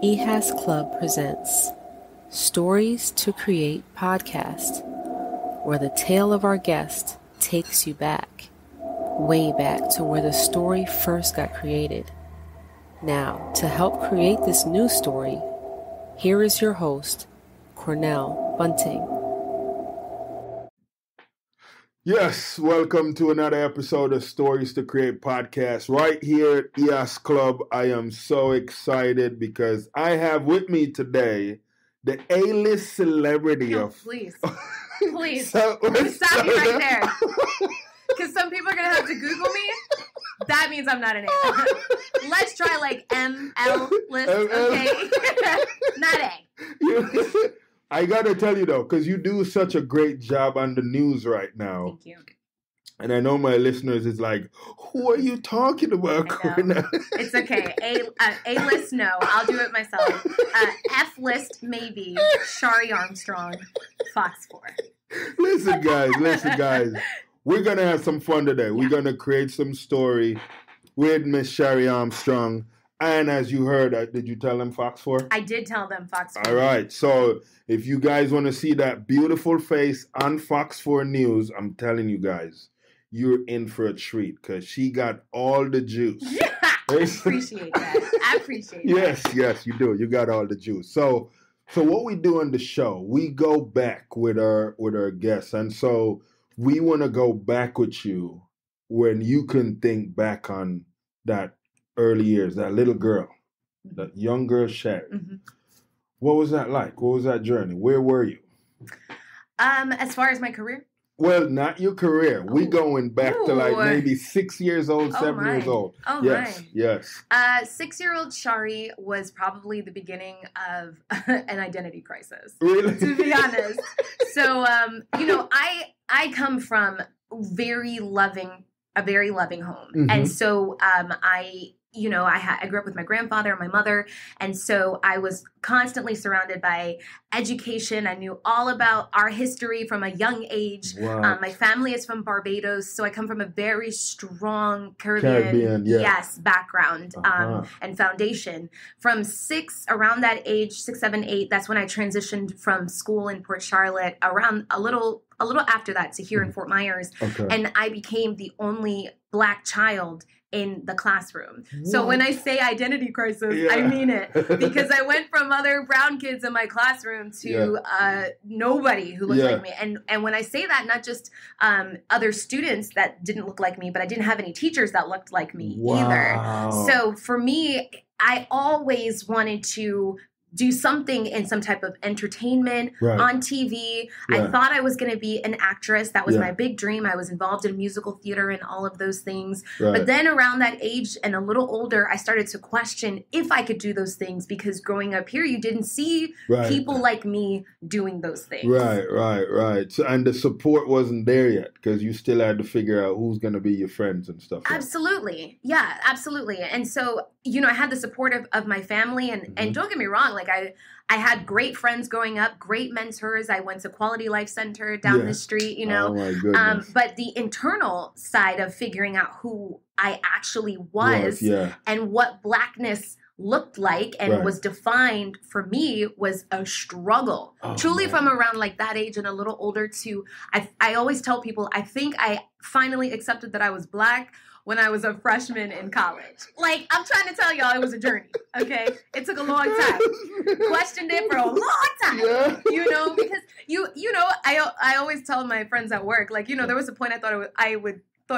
EHAS CLUB presents Stories to Create podcast, where the tale of our guest takes you back, way back to where the story first got created. Now, to help create this new story, here is your host, Cornell Bunting. Yes, welcome to another episode of Stories to Create podcast right here at EHAS CLUB. I am so excited because I have with me today the A-list celebrity Please stop me right there, because some people are gonna have to Google me. That means I'm not an A. Let's try like ML list, okay? Not A. I gotta tell you though, because you do such a great job on the news right now. Thank you. And I know my listeners is like, who are you talking about, Cornell? It's okay. A list, no. I'll do it myself. F list, maybe. Shari Armstrong, Fox 4. Listen, guys. We're going to have some fun today. Yeah. We're going to create some story with Miss Shari Armstrong. And as you heard, did you tell them Fox 4? I did tell them Fox 4. All right. So if you guys want to see that beautiful face on Fox 4 News, I'm telling you guys, you're in for a treat because she got all the juice. Yeah, I appreciate that. Yes, you do. You got all the juice. So what we do on the show, we go back with our guests. And so we want to go back with you when you can think back on that early years, that little girl, that young girl, Shari. Mm-hmm. What was that like? What was that journey? Where were you? As far as my career? Well, not your career. We going back to like maybe 6 years old, 7 years old. Oh, yes, my. Yes. 6-year-old Shari was probably the beginning of an identity crisis. Really? To be honest. So, I come from a very loving home. Mm-hmm. And so I grew up with my grandfather and my mother. And so I was constantly surrounded by education. I knew all about our history from a young age. Wow. My family is from Barbados. So I come from a very strong Caribbean background and foundation. From around that age, 6, 7, 8, that's when I transitioned from school in Port Charlotte, around a little after that to here in Fort Myers. Okay. And I became the only Black child in the classroom. What? So when I say identity crisis, I mean it. Because I went from other brown kids in my classroom to nobody who looked like me. And when I say that, not just other students that didn't look like me, but I didn't have any teachers that looked like me either. So for me, I always wanted to do something in some type of entertainment on TV. I thought I was going to be an actress. That was my big dream. I was involved in musical theater and all of those things. But then around that age and a little older, I started to question if I could do those things, because growing up here, you didn't see people like me doing those things. Right. So, and the support wasn't there yet because you still had to figure out who's going to be your friends and stuff. Absolutely. Yeah, absolutely. And so, I had the support of my family and don't get me wrong, like I had great friends growing up, great mentors. I went to Quality Life Center down the street, Oh my goodness. But the internal side of figuring out who I actually was and what Blackness looked like and was defined for me was a struggle. Truly from around like that age and a little older to, I always tell people, I think I finally accepted that I was Black when I was a freshman in college. Like, I'm trying to tell y'all, it was a journey, okay? It took a long time. Questioned it for a long time, because, I always tell my friends at work, like, there was a point I thought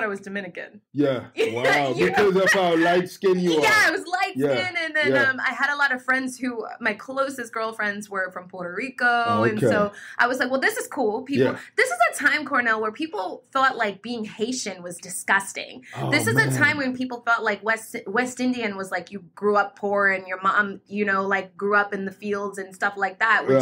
I was Dominican. Yeah. Wow. Because of how light skinned you are. Yeah, I was light skinned. And then I had a lot of friends who, my closest girlfriends were from Puerto Rico. Okay. And so I was like, well, this is cool. This is a time, Cornell, where people thought like being Haitian was disgusting. This is a time when people felt like West Indian was like you grew up poor and your mom, like grew up in the fields and stuff like that. Which,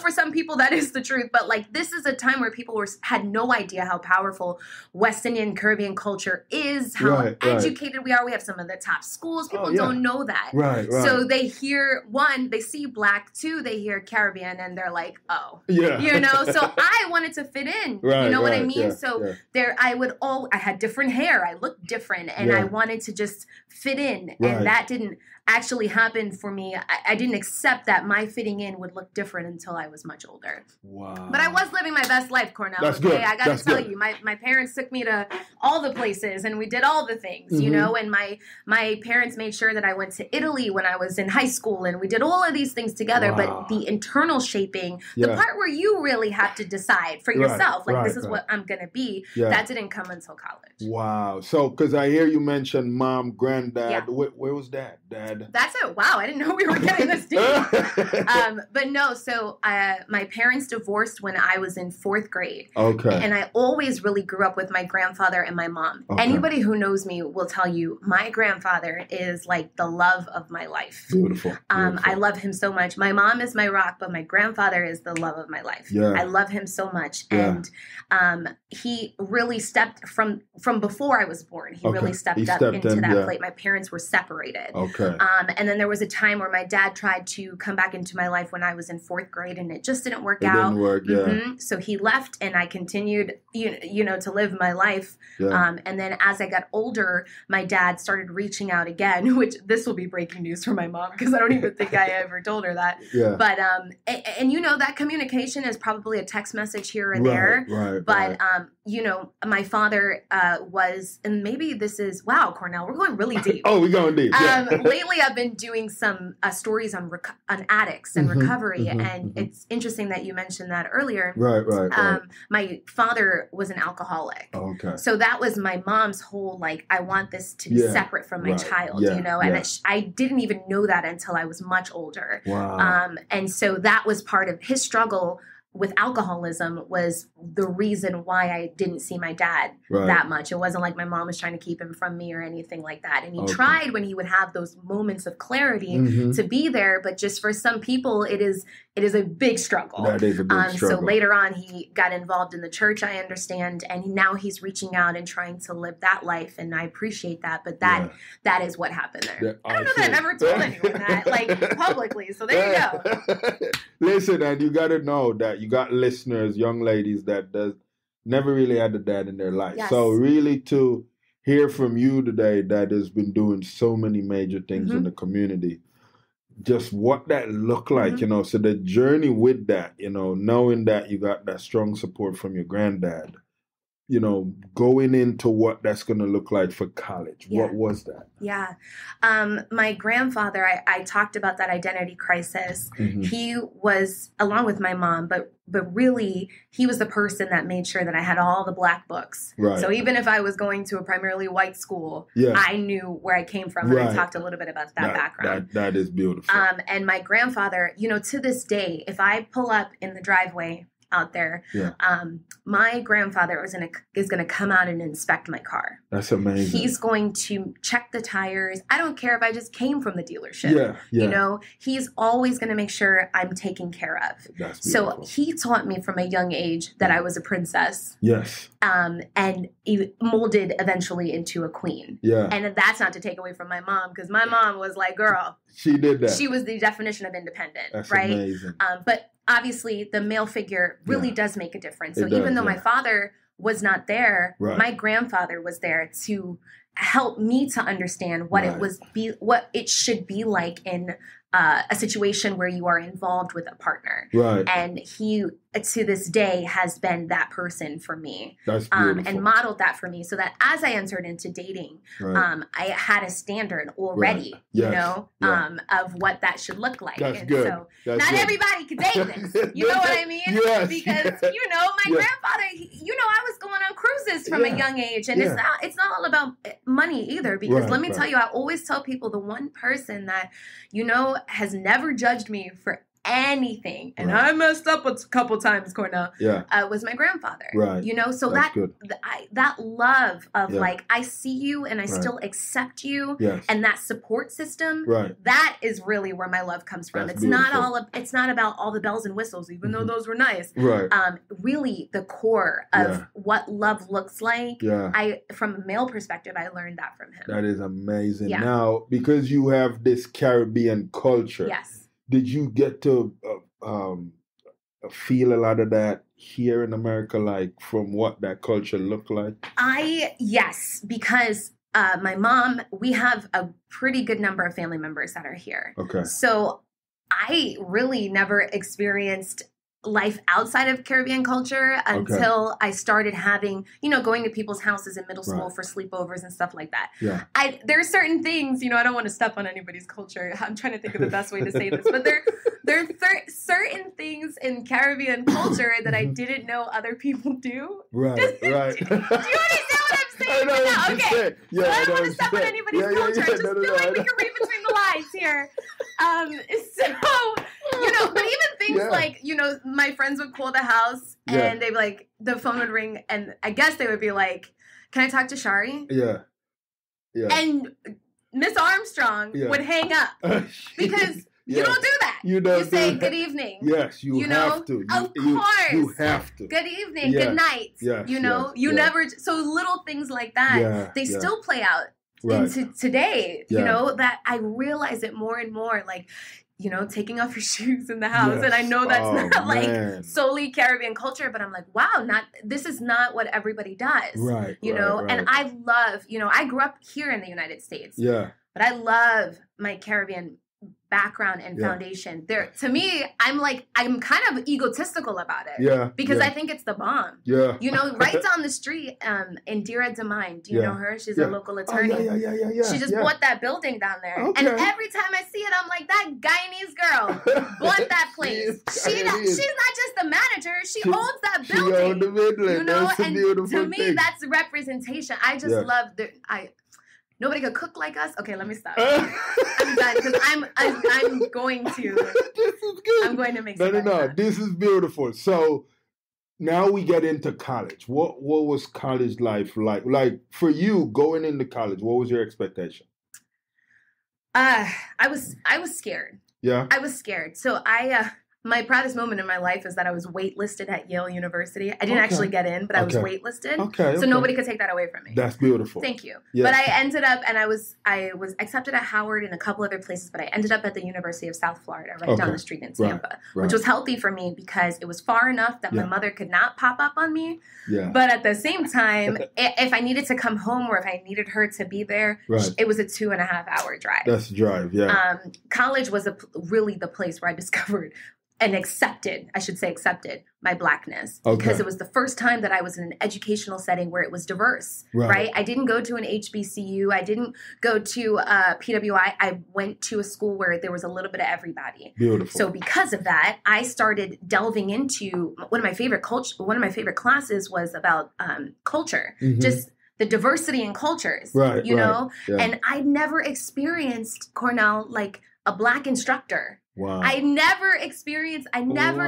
for some people that is the truth. But like this is a time where people had no idea how powerful West Indian Caribbean culture is, how educated we are. We have some of the top schools. People don't don't know that. Right. So they hear, one, they see black, two, they hear Caribbean, and they're like, oh. Yeah. You know, so I wanted to fit in. Right, you know what I mean? Yeah, so I had different hair. I looked different, and I wanted to just fit in. Right. And that didn't actually happen for me. I didn't accept that my fitting in would look different until I was much older. Wow. But I was living my best life, Cornell. That's good. I got to tell you, my parents took me to all the places, and we did all the things, you know, and my parents made sure that I went to Italy when I was in high school, and we did all of these things together. But the internal shaping, the part where you really have to decide for yourself, like this is what I'm going to be, that didn't come until college. Wow. So, because I hear you mention mom, granddad. Yeah. Where was Dad? That's it. Wow. I didn't know we were getting this deep. But no, so my parents divorced when I was in 4th grade. Okay. And I always really grew up with my grandfather and my mom. Okay. Anybody who knows me will tell you my grandfather is like the love of my life. Beautiful. I love him so much. My mom is my rock, but my grandfather is the love of my life. Yeah. I love him so much. Yeah. And he really stepped from before I was born. He really stepped up into that plate. My parents were separated. Okay. And then there was a time where my dad tried to come back into my life when I was in 4th grade, and it just didn't work out. Didn't work, yeah. Mm-hmm. So he left, and I continued, you know, to live my life. Yeah. And then as I got older, my dad started reaching out again, which this will be breaking news for my mom because I don't even think I ever told her that. Yeah. But and you know, that communication is probably a text message here and there. Right. But you know, my father was, and maybe this is, wow, Cornell, we're going really deep. Oh, we're going deep. Yeah. Lately, I've been doing some stories on addicts and recovery, and it's interesting that you mentioned that earlier. Right. My father was an alcoholic. Okay. So that was my mom's whole, like, I want this to be separate from my child, you know, and I didn't even know that until I was much older. Wow. And so that was part of his struggle with alcoholism, was the reason why I didn't see my dad that much. It wasn't like my mom was trying to keep him from me or anything like that. And he tried when he would have those moments of clarity to be there. But just for some people, it is a big struggle. That is a big struggle. So later on, he got involved in the church, I understand. And now he's reaching out and trying to live that life. And I appreciate that. But that is what happened there. I don't know that I've ever told anyone that, like, publicly. So there you go. Listen, and you got to know that you got listeners, young ladies that never really had a dad in their life. Yes. So really to hear from you today that has been doing so many major things in the community, just what that looked like, you know, so the journey with that, you know, knowing that you got that strong support from your granddad, you know, going into what that's going to look like for college. Yeah. What was that? Yeah. My grandfather, I talked about that identity crisis. He was, along with my mom, but really he was the person that made sure that I had all the black books. Right. So even if I was going to a primarily white school, I knew where I came from. And I talked a little bit about that background. That is beautiful. And my grandfather, you know, to this day, if I pull up in the driveway out there, my grandfather is gonna come out and inspect my car. That's amazing. He's going to check the tires. I don't care if I just came from the dealership. You know, he's always gonna make sure I'm taken care of. That's beautiful. So he taught me from a young age that I was a princess. Yes. And he molded eventually into a queen. Yeah. And that's not to take away from my mom, because my mom was like, girl, she did that. She was the definition of independent. That's right? Amazing. But obviously, the male figure really does make a difference. So even though my father was not there, my grandfather was there to help me to understand what what it should be like in a situation where you are involved with a partner. Right. And he, to this day, has been that person for me. That's beautiful. And modeled that for me, so that as I entered into dating, I had a standard already, you know, of what that should look like. That's and good. So That's not good. everybody could date this. You know what I mean? Yes. Because, you know, my grandfather, you know, I was going on cruises from a young age. And it's not all about money either. Because let me tell you, I always tell people the one person that, you know, has never judged me for anything, and I messed up a couple times, Cornell, was my grandfather. Right. You know, so that love of like, I see you and I still accept you, and that support system, that is really where my love comes from. It's not about all the bells and whistles, even though those were nice. Right. Really the core of what love looks like. From a male perspective, I learned that from him. That is amazing. Now, because you have this Caribbean culture, did you get to feel a lot of that here in America, like from what that culture looked like? Yes, because my mom, we have a pretty good number of family members that are here. Okay. So I really never experienced life outside of Caribbean culture until I started having, going to people's houses in middle school for sleepovers and stuff like that. Yeah. There are certain things, I don't want to step on anybody's culture. I'm trying to think of the best way to say this, but there are certain things in Caribbean culture that I didn't know other people do. Right. Do you understand what I'm saying? I know what you're saying. So I don't want to step on anybody's culture. I just feel like we can read between the lines here. But even things like, my friends would call the house and they'd be like, the phone would ring and I guess they would be like, can I talk to Shari? Yeah. And Miss Armstrong would hang up because you don't do that. You say good evening. Yes, you have to. Of course. You have to. Good evening, good night. Yes, never, so little things like that, they still play out into today, that I realize it more and more, like, taking off your shoes in the house. And I know that's not like solely Caribbean culture, but I'm like, wow, this is not what everybody does. Right. And I love, I grew up here in the United States. Yeah. But I love my Caribbean background and foundation. To me, I'm kind of egotistical about it. Yeah. Because I think it's the bomb. Yeah. Right down the street, Indira Demine. Do you know her? She's a local attorney. Oh, yeah. She just bought that building down there. Okay. And every time I see it, I'm like, that Guyanese girl bought that place. She's not just the manager. She owns that building. She owns the building. That's a beautiful to me, thing. that's representation. I just love nobody could cook like us. Okay, let me stop. I'm done because I'm going to. This is good. I'm going to make. No. This is beautiful. So now we get into college. What was college life like? Like for you going into college, what was your expectation? I was scared. Yeah. I was scared. So my proudest moment in my life is that I was waitlisted at Yale University. I didn't actually get in, but I was waitlisted. Okay. So nobody could take that away from me. That's beautiful. Thank you. Yeah. But I ended up, and I was accepted at Howard and a couple other places, but I ended up at the University of South Florida, right down the street in Tampa, which was healthy for me because it was far enough that my mother could not pop up on me. Yeah. But at the same time, if I needed to come home or if I needed her to be there, it was a 2.5-hour drive. That's a drive, yeah. College was really the place where I discovered and accepted my Blackness. Because it was the first time that I was in an educational setting where it was diverse, right? I didn't go to an HBCU. I didn't go to PWI. I went to a school where there was a little bit of everybody. Beautiful. So because of that, I started delving into one of my favorite classes was about culture, just the diversity in cultures, you know? Yeah. And I never experienced, Cornell, like a Black instructor. Wow. I never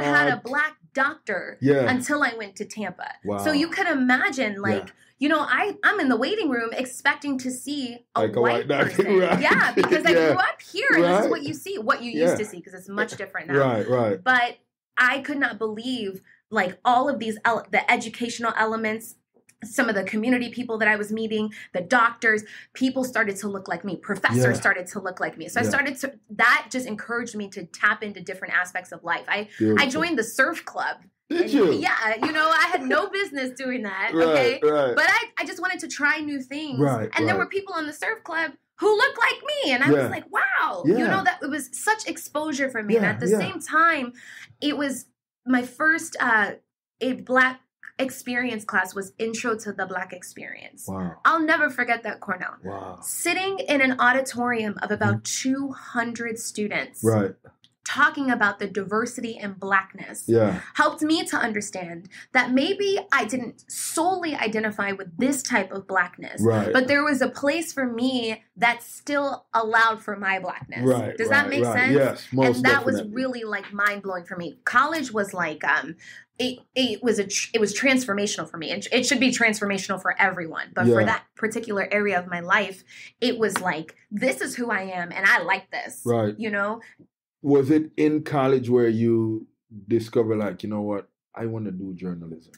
had a Black doctor until I went to Tampa. Wow. So you could imagine, I'm in the waiting room expecting to see a white person. Right. Yeah, because I grew up here and this is what you see, what you used to see, because it's much different now. Right. But I could not believe, all of these, the educational elements, some of the community people that I was meeting, the doctors, people started to look like me. Professors started to look like me. So that just encouraged me to tap into different aspects of life. I joined the surf club. Did you? Yeah, I had no business doing that, okay? Right. But I just wanted to try new things. And there were people in the surf club who looked like me. And I was like, wow. That it was such exposure for me. And at the same time, it was my first a Black experience class was Intro to the Black Experience. Wow. I'll never forget that, Cornell. Wow. Sitting in an auditorium of about 200 students. Right. talking about the diversity in Blackness helped me to understand that maybe I didn't solely identify with this type of Blackness, but there was a place for me that still allowed for my Blackness. Does that make sense? Yes, most and that definitely. was really like mind blowing for me. College was like it was transformational for me. It should be transformational for everyone, but for that particular area of my life, it was like, this is who I am, and I like this. Right. You know. Was it in college where you discovered, like, you know what, I want to do journalism?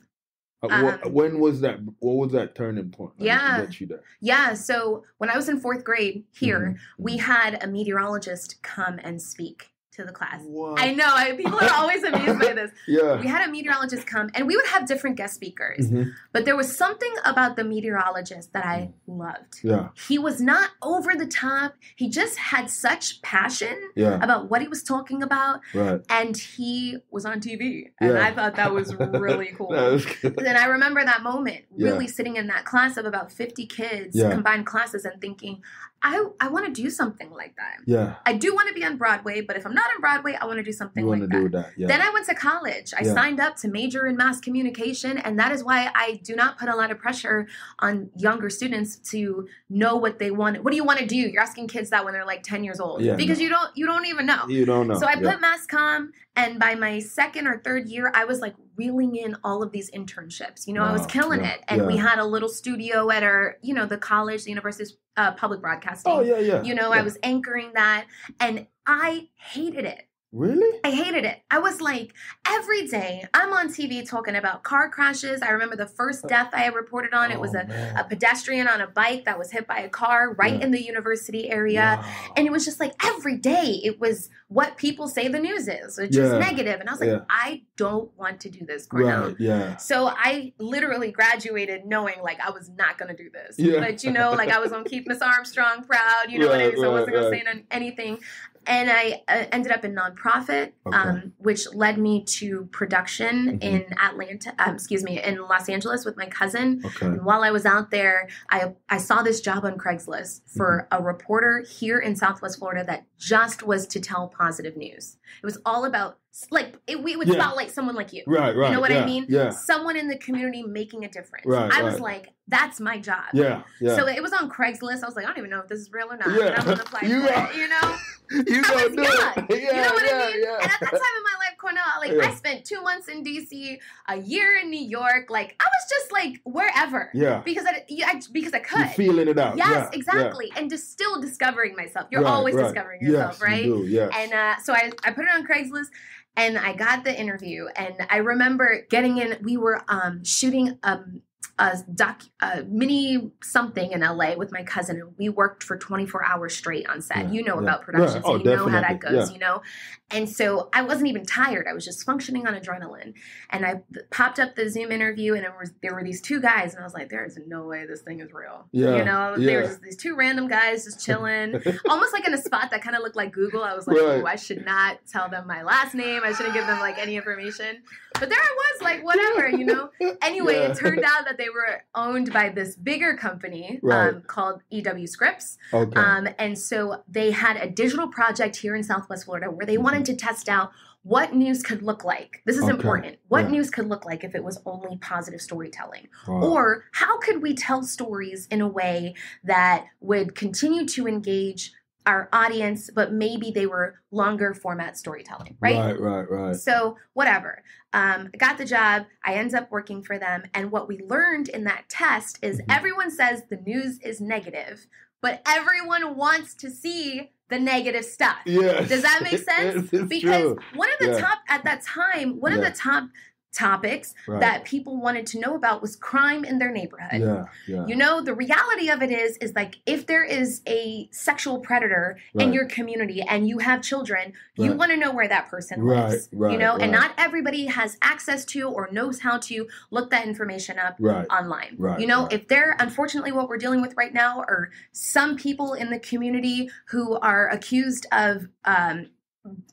When was that? What was that turning point? That you there? Yeah. So when I was in 4th grade here, we had a meteorologist come and speak to the class. What? I know. People are always amused by this. We had a meteorologist come, and we would have different guest speakers. But there was something about the meteorologist that I loved. He was not over the top. He just had such passion about what he was talking about. And he was on TV. And I thought that was really cool. And I remember that moment, really sitting in that class of about 50 kids, combined classes, and thinking, I want to do something like that. I do want to be on Broadway, but if I'm not on Broadway, I want to do something like that. Then I went to college. I signed up to major in mass communication, and that is why I do not put a lot of pressure on younger students to know what they want. What do you want to do? You're asking kids that when they're like 10 years old because you don't even know. You don't know. So I put mass comm, and by my 2nd or 3rd year, I was like reeling in all of these internships. You know, I was killing it. And we had a little studio at our, the college, the University's public broadcasting. I was anchoring that, and I hated it. Really? I hated it. I was like, every day I'm on TV talking about car crashes. I remember the first death I had reported on. It was a pedestrian on a bike that was hit by a car right in the university area. Wow. And it was just like every day it was what people say the news is, which is negative. And I was like, I don't want to do this, Cornell. So I literally graduated knowing like I was not going to do this. But, like I was going to keep Miss Armstrong proud, what I mean? So I wasn't going to say anything. And I ended up in nonprofit, which led me to production in in Los Angeles with my cousin. And while I was out there, I saw this job on Craigslist for a reporter here in Southwest Florida that just was to tell positive news. It was all about, we would spotlight someone like you. Right. You know what I mean? Someone in the community making a difference. I was like, that's my job. So it was on Craigslist. I was like, I don't even know if this is real or not. And I'm going to apply for it, You I was young. You know what I mean? Yeah. And at that time in my life, Cornell, I spent 2 months in DC, a year in New York. Like, I was just like wherever. Because I could. You're feeling it out. Yes, exactly. And just still discovering myself. You're always discovering yourself, right? You do, yes. And so I put it on Craigslist. And I got the interview. And I remember getting in. We were shooting a mini something in LA with my cousin, and we worked for 24 hours straight on set. About production, so you know how that goes, And so I wasn't even tired. I was just functioning on adrenaline. And I popped up the Zoom interview, and there were these 2 guys, and I was like, there is no way this thing is real. There were just these 2 random guys just chilling, almost like in a spot that kind of looked like Google. I was like, oh, I should not tell them my last name. I shouldn't give them like any information. But there I was, like, whatever, Anyway, it turned out that they were owned by this bigger company called EW Scripts. And so they had a digital project here in Southwest Florida where they wanted to test out what news could look like. This is important. What news could look like if it was only positive storytelling? Or how could we tell stories in a way that would continue to engage our audience, but maybe they were longer format storytelling, right? Right. So whatever. I got the job. I ended up working for them. And what we learned in that test is everyone says the news is negative, but everyone wants to see the negative stuff. Does that make sense? Because one of the top, at that time, one of the top topics that people wanted to know about was crime in their neighborhood. The reality of it is like, if there is a sexual predator in your community and you have children, you want to know where that person lives, and not everybody has access to or knows how to look that information up online. If they're, unfortunately, what we're dealing with right now are some people in the community who are accused of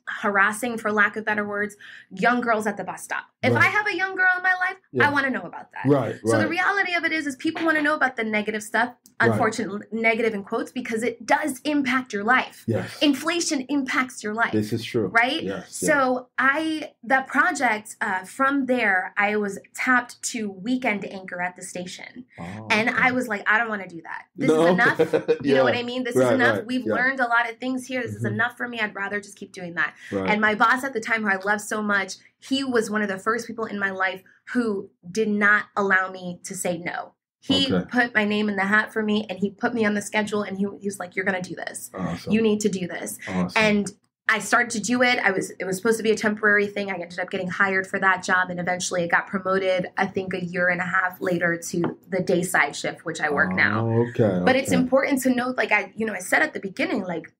harassing, for lack of better words, young girls at the bus stop. If I have a young girl in my life, I want to know about that. Right. So the reality of it is people want to know about the negative stuff, unfortunately, negative in quotes, because it does impact your life. Yes. Inflation impacts your life. This is true. Right? Yes. So that project, from there, I was tapped to weekend anchor at the station. Oh, and I was like, I don't want to do that. This is enough. You know what I mean? This is enough. Right. We've learned a lot of things here. This is enough for me. I'd rather just keep doing that. Right. And my boss at the time, who I loved so much, he was one of the first people in my life who did not allow me to say no. He put my name in the hat for me, and he put me on the schedule, and he was like, you're going to do this. Awesome. You need to do this. Awesome. And I started to do it. It was supposed to be a temporary thing. I ended up getting hired for that job, and eventually it got promoted, I think a year and a half later, to the day side shift, which I work now. Okay. But it's important to note, like I said at the beginning, like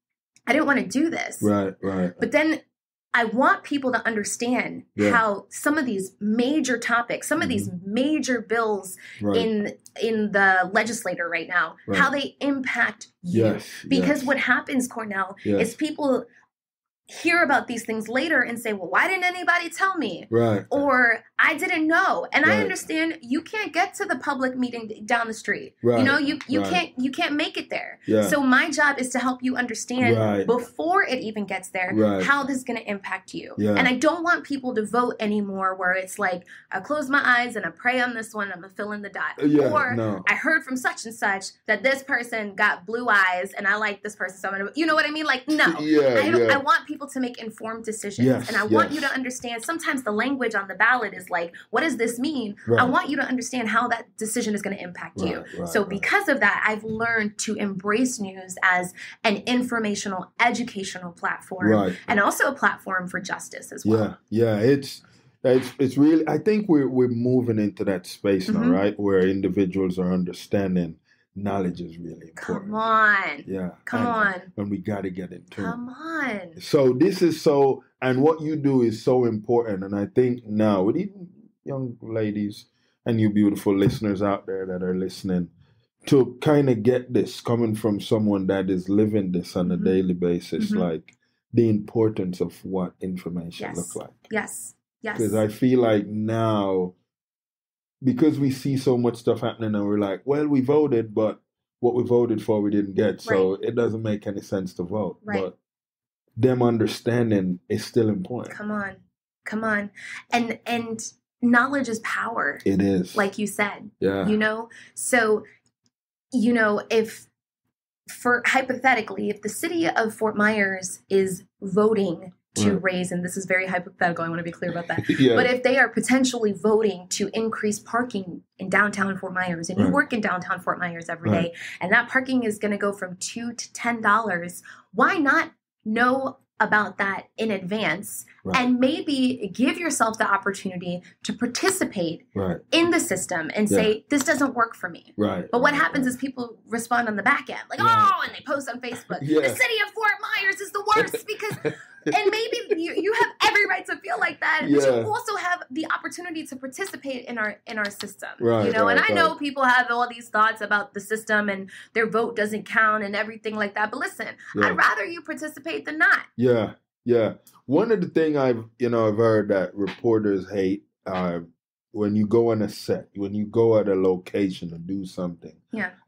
I didn't want to do this. Right. But then I want people to understand how some of these major topics, some of these major bills in the legislature right now, how they impact you. Yes, because what happens, Cornell, is people hear about these things later and say, well, why didn't anybody tell me? Right. Or I didn't know. And I understand you can't get to the public meeting down the street. Right. You know, you can't make it there. Yeah. So my job is to help you understand before it even gets there how this is going to impact you. Yeah. And I don't want people to vote anymore where it's like, I close my eyes and I pray on this one, I'm going to fill in the dot. Or I heard from such and such that this person got blue eyes and I like this person. So I'm going to, you know what I mean? Like, no. I want people to make informed decisions. And I want you to understand, sometimes the language on the ballot is like, what does this mean? I want you to understand how that decision is going to impact you. So because of that, I've learned to embrace news as an informational, educational platform and also a platform for justice as well. Yeah. It's really, I think we're moving into that space now, right? Where individuals are understanding knowledge is really important. Come on. Yeah. Come on. And we got to get into it. Come on. So this is and what you do is so important. And I think now, with even young ladies and you beautiful listeners out there that are listening, to kind of get this coming from someone that is living this on a daily basis, like the importance of what information looks like. Yes. Because I feel like now, because we see so much stuff happening and we're like, well, we voted, but what we voted for we didn't get. So it doesn't make any sense to vote. But them understanding is still important. Come on. And knowledge is power. It is. Like you said. Yeah. You know? So, you know, hypothetically, if the city of Fort Myers is voting to raise, and this is very hypothetical, I want to be clear about that. But if they are potentially voting to increase parking in downtown Fort Myers, and you work in downtown Fort Myers every day, and that parking is going to go from $2 to $10, why not know about that in advance and maybe give yourself the opportunity to participate in the system and say, this doesn't work for me. But what happens is people respond on the back end, like, oh, and they post on Facebook, the city of Fort Myers is the worst because... And maybe you have every right to feel like that, but you also have the opportunity to participate in our system. You know, and I know people have all these thoughts about the system and their vote doesn't count and everything like that. But listen, I'd rather you participate than not. Yeah. One of the things I've heard that reporters hate when you go on a set, when you go at a location to do something,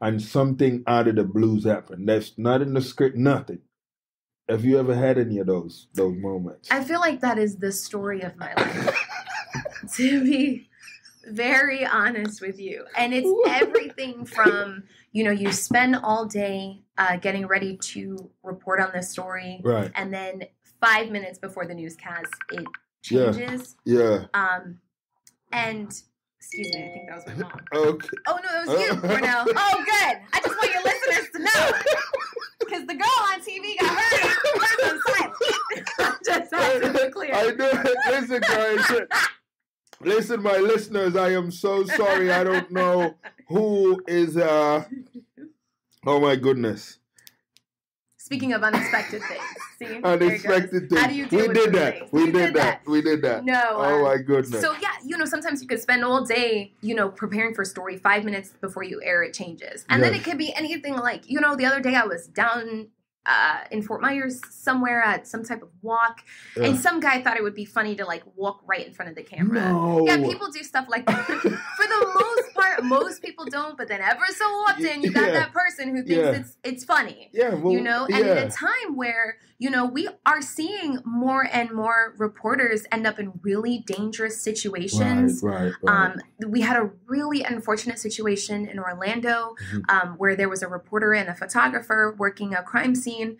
and something out of the blues happen. That's not in the script, nothing. Have you ever had any of those moments? I feel like that is the story of my life, to be very honest with you. And it's everything from, you know, you spend all day getting ready to report on this story. And then 5 minutes before the newscast, it changes. And, excuse me, I think that was my mom. Okay. Oh, no, it was you, Cornell. Oh, good. I just want your listeners to know. Because the girl on TV got hers on silent. Just have to be clear. I know. Listen, guys. Listen, my listeners, I am so sorry. I don't know who is... Oh, my goodness. Speaking of unexpected things. See? Unexpected things. How do you deal with things? We did that. No. Oh, my goodness. So, yeah, you know, sometimes you could spend all day, you know, preparing for a story. 5 minutes before you air, it changes. And then it could be anything like, you know, the other day I was down in Fort Myers somewhere at some type of walk, and some guy thought it would be funny to like walk right in front of the camera. No. Yeah, people do stuff like that. For the most part, most people don't, but then ever so often you got that person who thinks it's funny. Yeah, well, and at a time where we are seeing more and more reporters end up in really dangerous situations. Right. We had a really unfortunate situation in Orlando where there was a reporter and a photographer working a crime scene.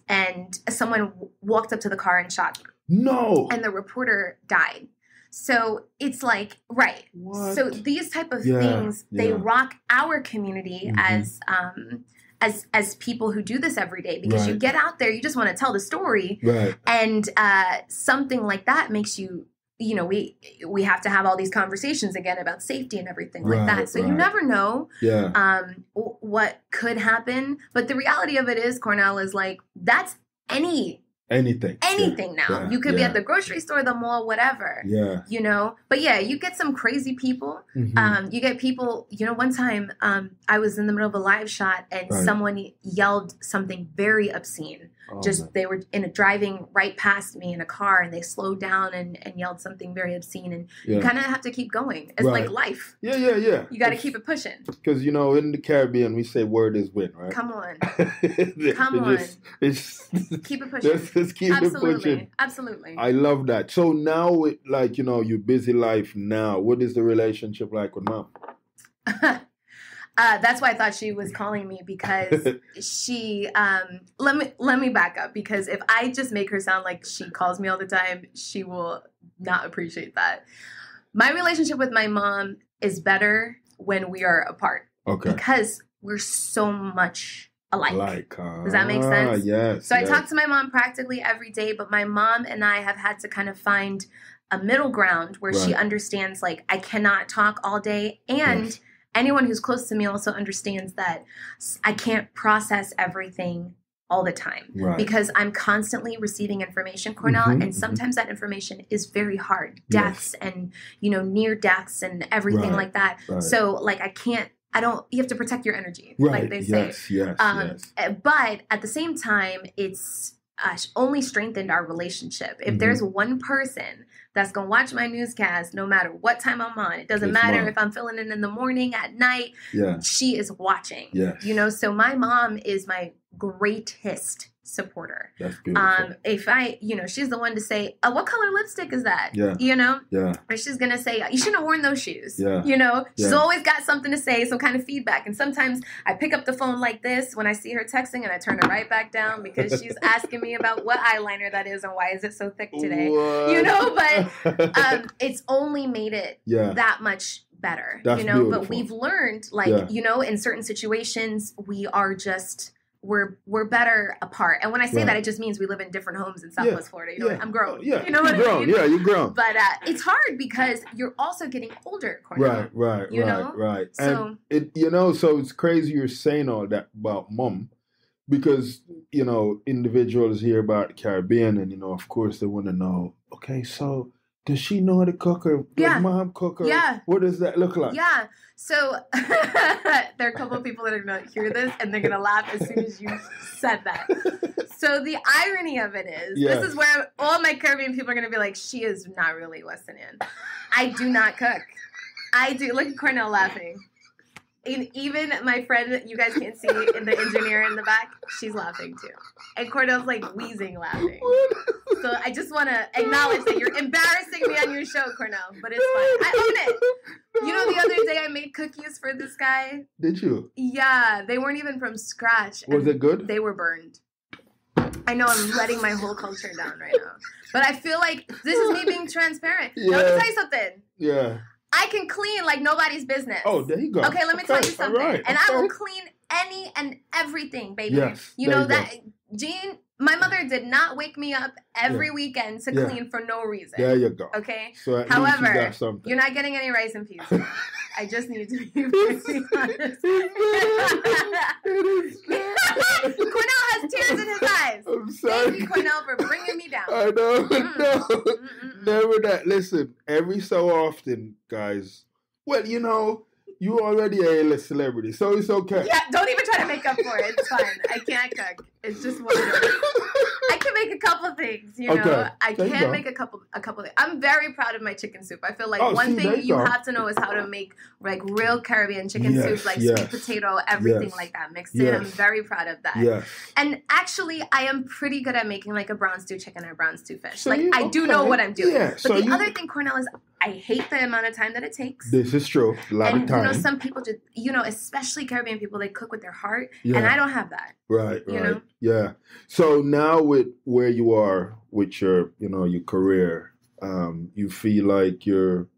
And someone walked up to the car and shot them. No. And the reporter died. So it's like, right. What? So these type of things, they rock our community as people who do this every day, because you get out there, you just want to tell the story. Right. And something like that makes you, we have to have all these conversations again about safety and everything like that. So you never know what could happen. But the reality of it is, Cornell, is like, that's anything now. Yeah. You could be at the grocery store, the mall, whatever. Yeah. But you get some crazy people. You get people, one time I was in the middle of a live shot and someone yelled something very obscene. They were driving right past me in a car, and they slowed down and yelled something very obscene, and you kind of have to keep going. It's like life. Yeah. You got to keep it pushing. Because, in the Caribbean, we say word is win, right? Come on. Keep it pushing. Just keep it pushing. Absolutely. I love that. So now, with your busy life now, what is the relationship like with mom? That's why I thought she was calling me, because she, let me back up, because if I just make her sound like she calls me all the time, she will not appreciate that. My relationship with my mom is better when we are apart. Okay. Because we're so much alike. Does that make sense? Yes. So I talk to my mom practically every day, but my mom and I have had to kind of find a middle ground where she understands, like, I cannot talk all day, and anyone who's close to me also understands that I can't process everything all the time because I'm constantly receiving information, Cornell, and sometimes that information is very hard. Deaths and, near deaths and everything like that. So, like, you have to protect your energy, like they say. Yes. But at the same time, it's only strengthened our relationship. If there's one person that's going to watch my newscast, no matter what time I'm on, it doesn't matter if I'm filling in the morning, at night, she is watching. Yes. So my mom is my greatest supporter. That's beautiful. If I, she's the one to say, what color lipstick is that? Or she's going to say, you shouldn't have worn those shoes. She's always got something to say, some kind of feedback. And sometimes I pick up the phone like this when I see her texting, and I turn it right back down because she's asking me about what eyeliner that is and why is it so thick today. But it's only made it that much better. That's beautiful. But we've learned, in certain situations, we are just... We're better apart. And when I say that, it just means we live in different homes in Southwest Florida. I'm grown. You're grown. Yeah, you're grown. But it's hard because you're also getting older, Cornell. Right. So, and so it's crazy you're saying all that about mom, because, individuals hear about the Caribbean and, of course they want to know, okay, so does she know how to cook, or does mom cook, or what does that look like? Yeah. So there are a couple of people that are going to hear this and they're going to laugh as soon as you said that. So the irony of it is, this is where all my Caribbean people are going to be like, she is not really listening. I do not cook. I do. Look at Cornell laughing. And even my friend, you guys can't see, in the engineer in the back, she's laughing too. And Cornell's like wheezing laughing. So I just want to acknowledge that you're embarrassing me on your show, Cornell, but it's fine. I own it. The other day I made cookies for this guy. Did you? Yeah, they weren't even from scratch. Was it good? They were burned. I know I'm letting my whole culture down right now. But I feel like this is me being transparent. Now, let me tell you something. Yeah. I can clean like nobody's business. Oh, there you go. Okay, let me tell you something. Right. And I will clean any and everything, baby. Yes, that Jean, my mother did not wake me up every weekend to clean for no reason. There you go. Okay? So however, you're not getting any rice and peas. I just need to be very honest. Cornell has tears in his eyes. I'm sorry. Thank you, Cornell, for bringing me down. I know. Never that. Listen, every so often, guys, well, you You already a A-list celebrity, so it's okay. Yeah, don't even try to make up for it. It's fine. I can't cook. It's just one of those. I can make a couple things, you know. Okay. I can make a couple things. I'm very proud of my chicken soup. I feel like one thing you have to know is how to make like real Caribbean chicken soup, like sweet potato, everything like that mixed in. I'm very proud of that. Yes. And actually, I am pretty good at making like a brown stew chicken or brown stew fish. So I do know what I'm doing. Yeah. But the other thing, Cornell, is I hate the amount of time that it takes. This is true. A lot of time. You know, some people just, you know, especially Caribbean people, they cook with their heart. And I don't have that. Right. You know? Yeah. So now with where you are with your, you know, your career, you feel like you're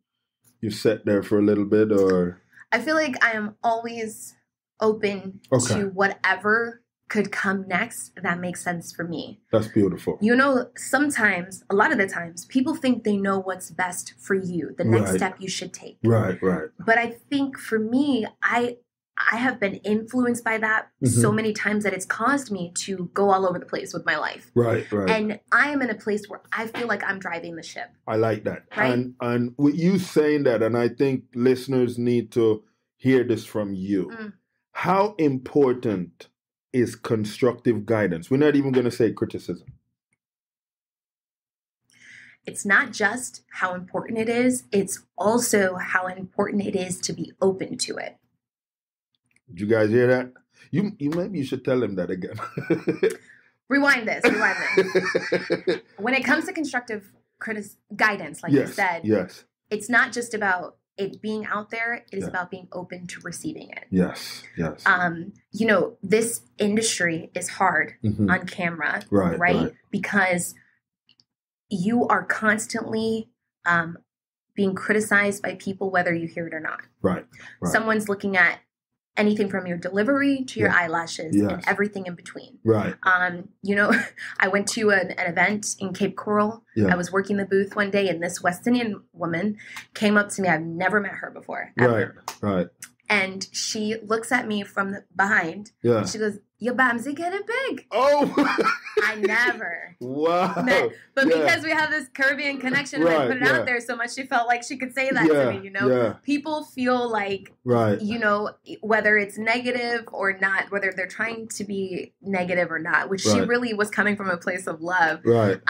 set there for a little bit, or? I feel like I am always open to whatever could come next that makes sense for me. That's beautiful. You know, sometimes, a lot of the times, people think they know what's best for you, the next step you should take. Right. But I think for me, I have been influenced by that so many times that it's caused me to go all over the place with my life. Right. And I am in a place where I feel like I'm driving the ship. I like that. Right? And with you saying that, and I think listeners need to hear this from you, how important is constructive guidance? We're not even going to say criticism. It's not just how important it is, it's also how important it is to be open to it. Did you guys hear that? You maybe you should tell them that again. Rewind this. When it comes to constructive guidance, like you said, it's not just about it being out there, it is about being open to receiving it. Yes. You know, this industry is hard on camera, right? Because you are constantly being criticized by people, whether you hear it or not. Right. Someone's looking at anything from your delivery to your eyelashes and everything in between. Right. You know, I went to an event in Cape Coral. Yeah. I was working the booth one day and this West Indian woman came up to me. I've never met her before. Ever. Right. And she looks at me from behind. Yeah. And she goes, "Your bamsy getting big." Oh. I never. Wow. Met, but because we have this Caribbean connection and I put it out there so much, she felt like she could say that to me, you know? Yeah. People feel like, you know, whether it's negative or not, whether they're trying to be negative or not, which she really was coming from a place of love. Right.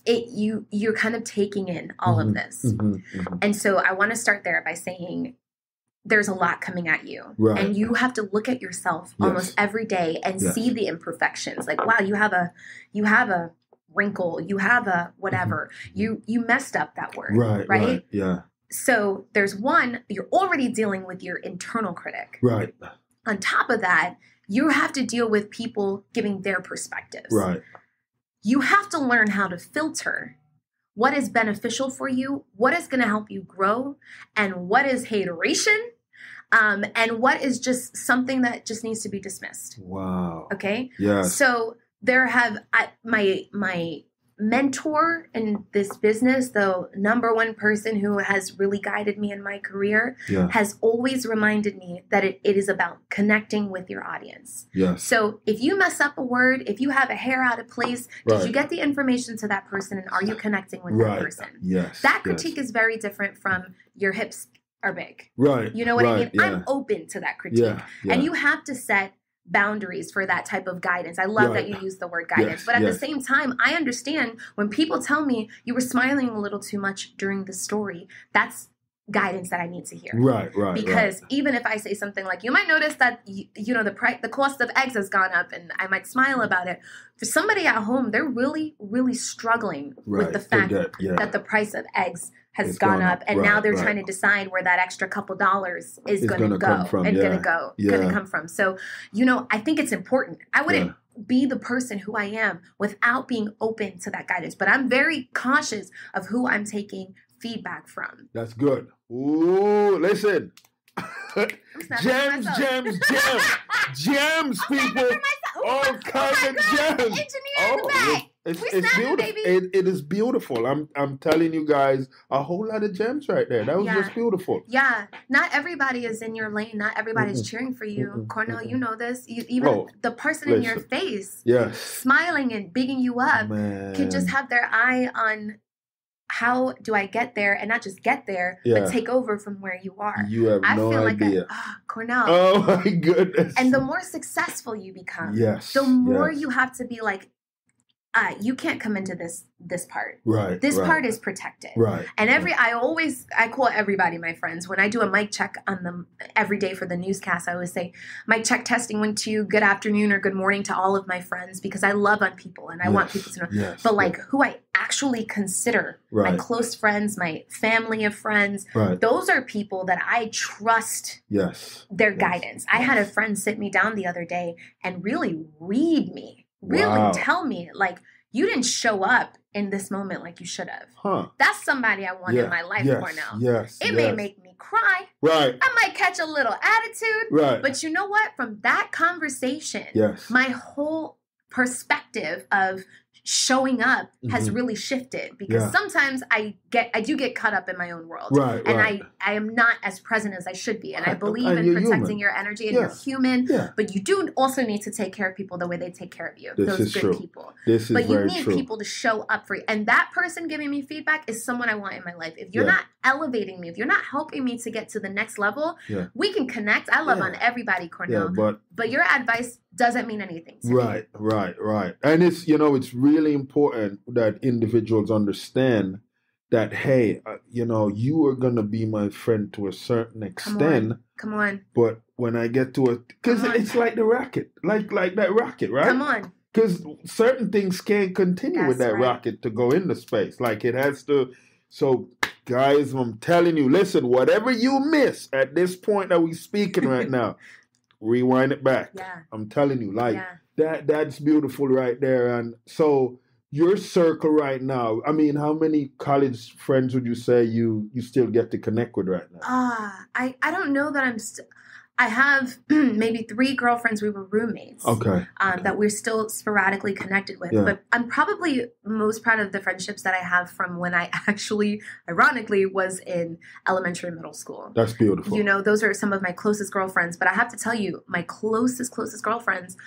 You're kind of taking in all of this. And so I want to start there by saying, there's a lot coming at you. And you have to look at yourself almost every day and see the imperfections. Like, wow, you have a wrinkle, you have a whatever. You messed up that word. Right? Yeah. So there's one, you're already dealing with your internal critic. Right. On top of that, you have to deal with people giving their perspectives. Right. You have to learn how to filter what is beneficial for you, what is going to help you grow, and what is hateration, and what is just something that just needs to be dismissed. Wow. Okay? Yeah. So there have my mentor in this business, the number one person who has really guided me in my career, has always reminded me that it is about connecting with your audience. Yes. So if you mess up a word, if you have a hair out of place, did you get the information to that person and are you connecting with that person? Yes. That critique is very different from your hips are big. Right. You know what I mean? Yeah. I'm open to that critique. Yeah. And you have to set boundaries for that type of guidance. I love that you use the word guidance, but at the same time, I understand when people tell me you were smiling a little too much during the story, that's guidance that I need to hear. Right. Because even if I say something like, you might notice that, you know, the cost of eggs has gone up and I might smile about it. For somebody at home, they're really, really struggling with the fact that the price of eggs has gone up. And now they're trying to decide where that extra couple dollars is going to go and going to come from. So, you know, I think it's important. I wouldn't be the person who I am without being open to that guidance. But I'm very cautious of who I'm taking feedback from. That's good. Ooh, listen. Gems, people. All kinds of gems. It's beautiful. It is beautiful. I'm telling you guys a whole lot of gems right there. That was just beautiful. Yeah. Not everybody is in your lane. Not everybody's cheering for you. Cornell, you know this. Even the person in your face smiling and bigging you up can just have their eye on how do I get there, and not just get there, but take over from where you are? You have no idea. Cornell. Oh my goodness. And the more successful you become, the more you have to be like, you can't come into this part. Right. This part is protected. Right. And I call everybody my friends. When I do a mic check on them every day for the newscast, I always say, mic check testing 1 2, good afternoon or good morning to all of my friends, because I love on people and I want people to know. Yes, but like who I actually consider my close friends, my family of friends, those are people that I trust their guidance. I had a friend sit me down the other day and really read me. Really tell me, like, you didn't show up in this moment like you should have. That's somebody I want in my life, Cornell. It may make me cry. I might catch a little attitude. But you know what? From that conversation, my whole perspective of showing up has really shifted, because sometimes I do get caught up in my own world, and I am not as present as I should be, and I believe in protecting your energy, and you're human, but you do also need to take care of people the way they take care of you. Those good people. But you need people to show up for you, and that person giving me feedback is someone I want in my life. If you're not elevating me, if you're not helping me to get to the next level, we can connect. I love on everybody, Cornell, but your advice doesn't mean anything to me. Right. And it's, it's really important that individuals understand that, hey, you are going to be my friend to a certain extent. Come on. But when I get to it, because it's like the rocket, like that rocket, right? Come on. Because certain things can't continue with that rocket to go into space. Like it has to. So, guys, I'm telling you, listen, whatever you miss at this point that we're speaking right now, rewind it back. I'm telling you, like that's beautiful right there. And so your circle right now, I mean, how many college friends would you say you still get to connect with right now? I don't know that I have maybe 3 girlfriends. We were roommates. That we're still sporadically connected with. But I'm probably most proud of the friendships that I have from when I actually, ironically, was in elementary and middle school. That's beautiful. Those are some of my closest girlfriends. But I have to tell you, my closest girlfriends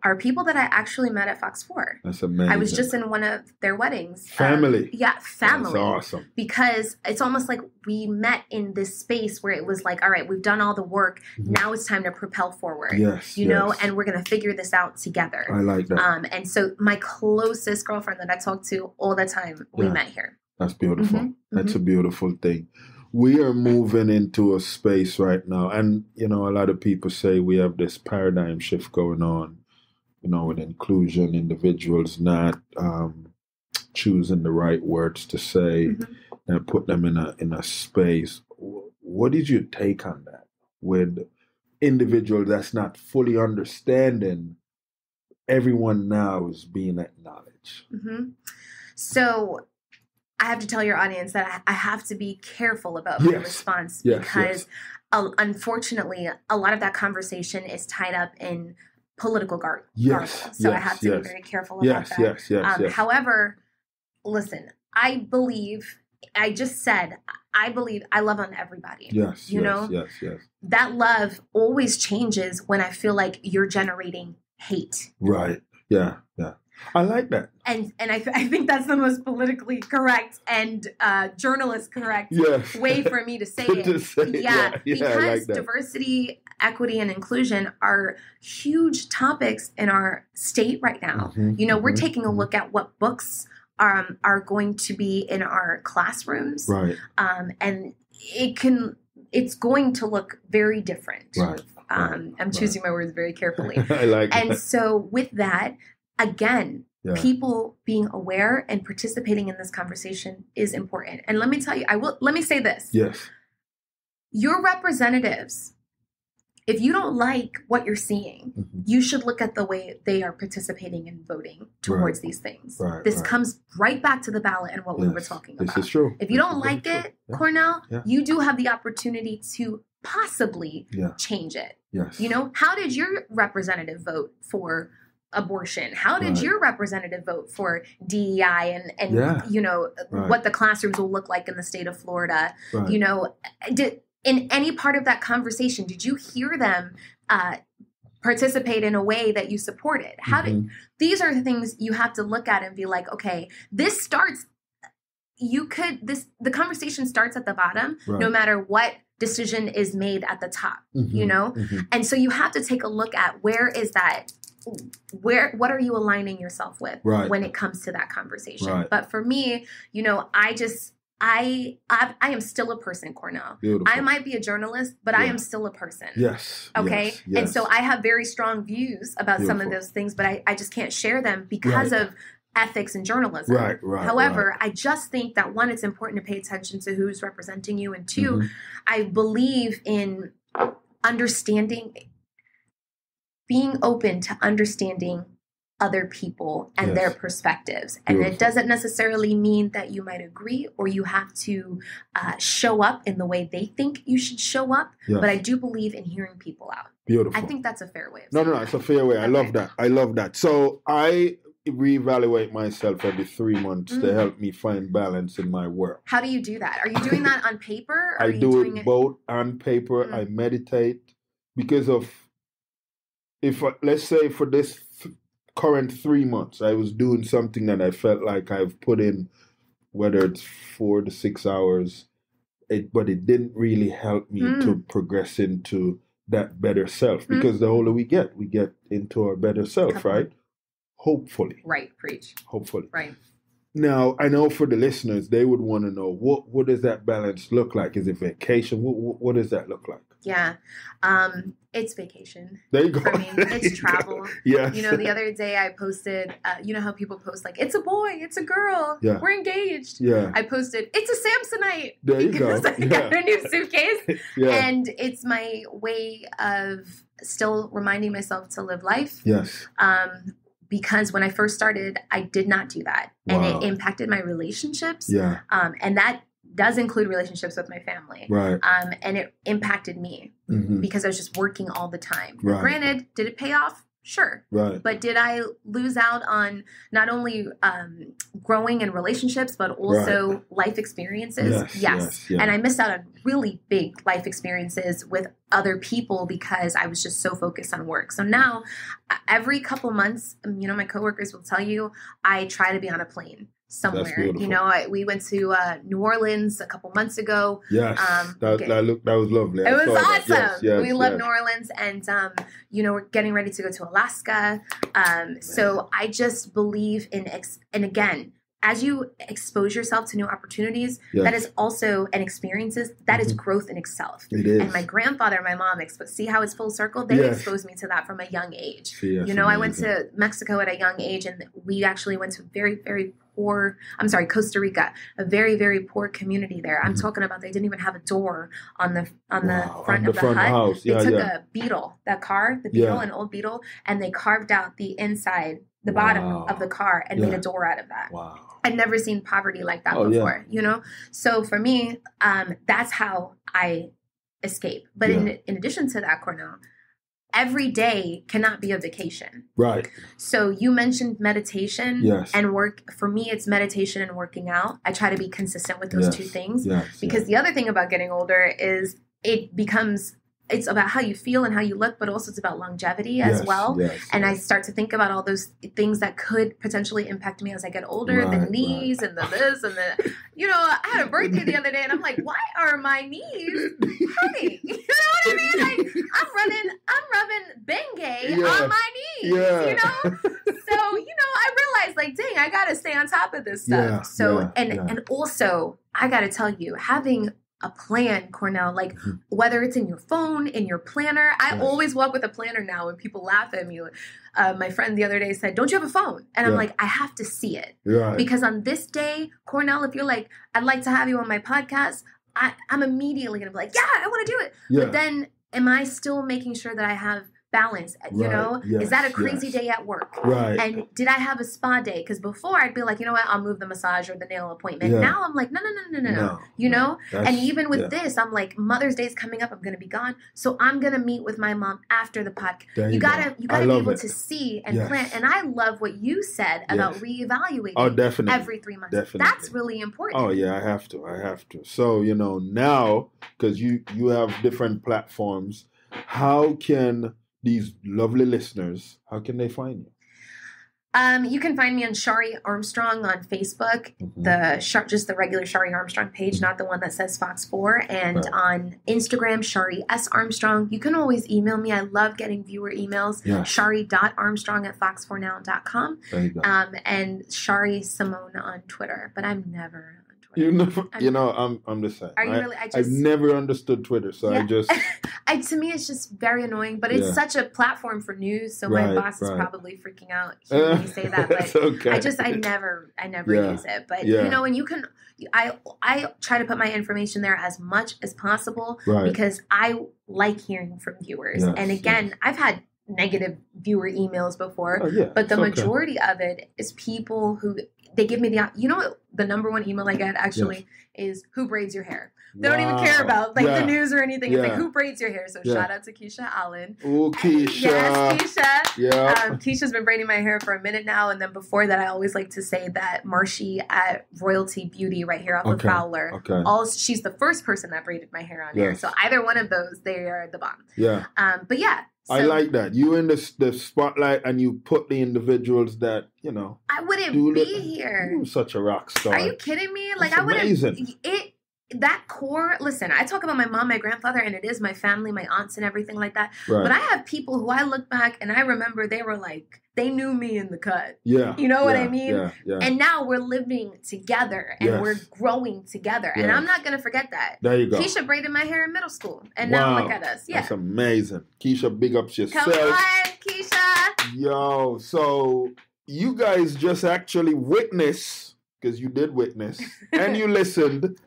are people that I actually met at Fox 4. That's amazing. I was just in one of their weddings. Family. Family. That's awesome. Because it's almost like we met in this space where it was like, all right, we've done all the work. Now it's time to propel forward. You know, and we're going to figure this out together. I like that. And so my closest girlfriend that I talk to all the time, we met here. That's beautiful. That's a beautiful thing. We are moving into a space right now. And, a lot of people say we have this paradigm shift going on. With inclusion, individuals not choosing the right words to say and put them in a space. What is your take on that? With individuals that's not fully understanding, everyone now is being acknowledged. So I have to tell your audience that I have to be careful about my response because unfortunately, a lot of that conversation is tied up in political gargle. So I have to be very careful about that. However, listen, I love on everybody. That love always changes when I feel like you're generating hate. Right. Yeah. I like that. And I think that's the most politically correct and journalist correct way for me to say it. Because like diversity, equity, and inclusion are huge topics in our state right now. We're taking a look at what books are going to be in our classrooms. And it's going to look very different. I'm choosing my words very carefully. I like and that. So with that, again, people being aware and participating in this conversation is important. And let me tell you, let me say this. Your representatives, if you don't like what you're seeing, you should look at the way they are participating and voting towards these things. This comes right back to the ballot and what we were talking about. This is true. If you don't like it, Cornell, you do have the opportunity to possibly change it. How did your representative vote for abortion? How did your representative vote for DEI and what the classrooms will look like in the state of Florida? In any part of that conversation, did you hear them participate in a way that you supported? These are the things you have to look at and be like, okay, this starts the conversation starts at the bottom, no matter what decision is made at the top, you know? And so you have to take a look at what are you aligning yourself with when it comes to that conversation? But for me, you know, I am still a person, Cornell. Beautiful. I might be a journalist, but I am still a person. Yes. Okay. Yes. And so I have very strong views about some of those things, but I just can't share them because of ethics and journalism. However, I just think that one, it's important to pay attention to who's representing you. And two, I believe in being open to understanding other people and their perspectives. And it doesn't necessarily mean that you might agree or you have to show up in the way they think you should show up. But I do believe in hearing people out. Beautiful. I think that's a fair way of saying No, it's a fair way. I love that. I love that. So I reevaluate myself every 3 months to help me find balance in my work. How do you do that? Are you doing that on paper? I do it both on paper. I meditate because of, let's say for this current 3 months, I was doing something that I felt like I've put in, whether it's 4 to 6 hours, but it didn't really help me to progress into that better self. Because the older we get into our better self, right? Hopefully. Right, preach. Hopefully. Right. Now, I know for the listeners, they would want to know, what does that balance look like? Is it vacation? What does that look like? Yeah. It's vacation. There you go. For me, it's travel. Yes. You know, the other day I posted, you know how people post like, it's a boy, it's a girl, we're engaged. Yeah. I posted, it's a Samsonite. There you go. Because I got a new suitcase. And it's my way of still reminding myself to live life. Yes. Because when I first started, I did not do that. And it impacted my relationships. Yeah. And that does include relationships with my family. Right. And it impacted me because I was just working all the time. Right. Granted, did it pay off? Sure. Right. But did I lose out on not only growing in relationships, but also life experiences? Yes. And I missed out on really big life experiences with other people because I was just so focused on work. So now every couple months, you know, my coworkers will tell you, I try to be on a plane somewhere. You know, we went to New Orleans a couple months ago. Yes, that was lovely. It was awesome. Yes, we love New Orleans, and you know, we're getting ready to go to Alaska. So I just believe in and again, as you expose yourself to new opportunities, that is also and experiences, that is growth in itself. It is. And my grandfather and my mom, see how it's full circle? They exposed me to that from a young age. You know, amazing. I went to Mexico at a young age, and we actually went to very, very Costa Rica, a very, very poor community there. I'm talking about they didn't even have a door on the front of the hut. House. They took a Beetle, an old Beetle, and they carved out the inside, the bottom of the car, and made a door out of that. Wow. I'd never seen poverty like that before, you know? So for me, that's how I escape. But in addition to that, Cornell, every day cannot be a vacation. Right. So you mentioned meditation and work. For me, it's meditation and working out. I try to be consistent with those two things because the other thing about getting older is it's about how you feel and how you look, but also it's about longevity as well. And I start to think about all those things that could potentially impact me as I get older, the knees and the this and the, you know, I had a birthday the other day and I'm like, why are my knees hurting? You know what I mean? Like I'm rubbing Bengay on my knees, you know? So, you know, I realized like, dang, I got to stay on top of this stuff. And also I got to tell you, having a plan, Cornell, like whether it's in your phone, in your planner. I always walk with a planner now when people laugh at me. My friend the other day said, don't you have a phone? And I'm like, I have to see it. Because on this day, Cornell, if you're like, I'd like to have you on my podcast, I'm immediately going to be like, yeah, I want to do it. But then am I still making sure that I have balance? You know, is that a crazy day at work? And did I have a spa day? Because before I'd be like, you know what, I'll move the massage or the nail appointment. Now I'm like, no. You know, and even with this, I'm like, Mother's Day is coming up. I'm going to be gone, so I'm going to meet with my mom after the podcast. You gotta be able to see and plan. And I love what you said about reevaluating every 3 months. That's really important. Oh yeah, I have to. So you know now, because you have different platforms, how can these lovely listeners, how can they find you? You can find me on Shari Armstrong on Facebook, just the regular Shari Armstrong page, not the one that says Fox 4, and on Instagram, Shari S. Armstrong. You can always email me. I love getting viewer emails. Shari.armstrong@fox4now.com. And Shari Simone on Twitter, but I'm never on Twitter. I'm the same. Are you really? I've never understood Twitter, so I just... to me, it's just very annoying, but it's such a platform for news, so my boss is probably freaking out hearing me say that, but okay. I never use it. But, and you can... I try to put my information there as much as possible because I like hearing from viewers. And again, I've had negative viewer emails before, but the majority of it is people who... They give me the number one email I get actually is who braids your hair. They don't even care about the news or anything. It's like who braids your hair. So shout out to Keisha Allen. Oh, Keisha. Yes, Keisha. Yeah. Keisha's been braiding my hair for a minute now. And then before that, I always like to say that Marshy at Royalty Beauty right here off of Fowler. She's the first person that braided my hair on here. So either one of those, they are the bomb. Yeah. But yeah. So, I like that. You in the spotlight and you put the individuals that, I wouldn't be here. You're such a rock star. Are you kidding me? I wouldn't. That core, listen, I talk about my mom, my grandfather, and it is my family, my aunts and everything like that. But I have people who I look back and I remember they were like, they knew me in the cut. Yeah. You know what I mean? Yeah. And now we're living together and we're growing together. And I'm not going to forget that. There you go. Keisha braided my hair in middle school. And now look at us. Yeah. That's amazing. Keisha, big ups yourself. Come on, Keisha. Yo, so you guys just actually witnessed, because you did witness, and you listened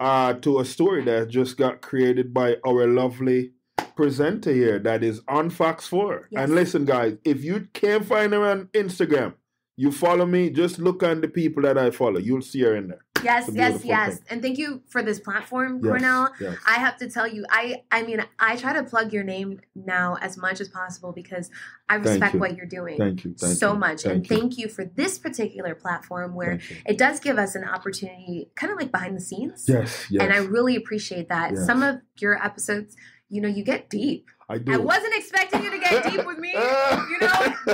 to a story that just got created by our lovely presenter here that is on Fox 4. Yes. And listen, guys, if you can't find her on Instagram, you follow me, just look on the people that I follow. You'll see her in there. Yes. And thank you for this platform, Cornell. Yes. I have to tell you, I mean, I try to plug your name now as much as possible because I respect what you're doing. Thank you so much. Thank you for this particular platform where it does give us an opportunity, kind of like behind the scenes. Yes. And I really appreciate that. Yes. Some of your episodes, you get deep. I do. I wasn't expecting you to get deep with me. Nobody asked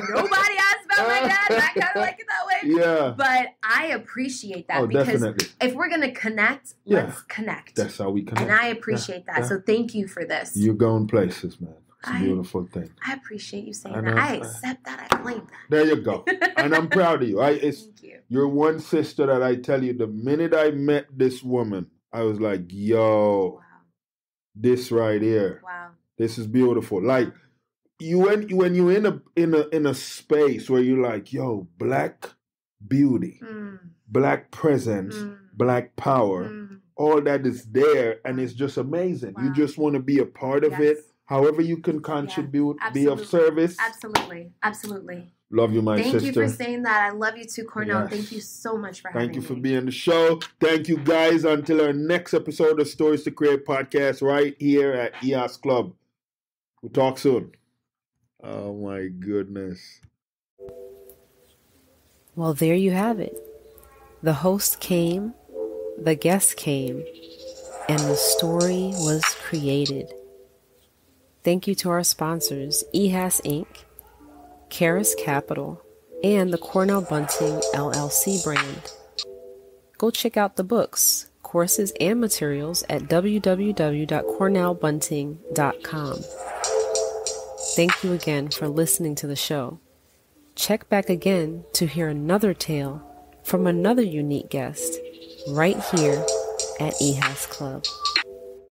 about my dad, and I kind of like it that way. Yeah. But I appreciate that because definitely. If we're going to connect, let's connect. That's how we connect. And I appreciate that. So thank you for this. You're going places, man. It's a beautiful thing. I appreciate you saying that. I accept that. I claim that. There you go. And I'm proud of you. Thank you. You're one sister that I tell you, the minute I met this woman, I was like, yo, this right here. Wow. This is beautiful. Like when you're in a space where you're like, yo, black beauty, black presence, black power, all that is there, and it's just amazing. Wow. You just want to be a part of it. However you can contribute, be of service. Absolutely. Love you, my sister. Thank you for saying that. I love you too, Cornell. Yes. Thank you so much for having me. Thank you for being on the show. Thank you, guys. Until our next episode of Stories to Create podcast right here at EHAS Club. We'll talk soon. Oh, my goodness. Well, there you have it. The host came, the guest came, and the story was created. Thank you to our sponsors, EHAS Inc., Karis Capital, and the Cornell Bunting LLC brand. Go check out the books, courses, and materials at www.cornellbunting.com. Thank you again for listening to the show. Check back again to hear another tale from another unique guest right here at EHAS Club.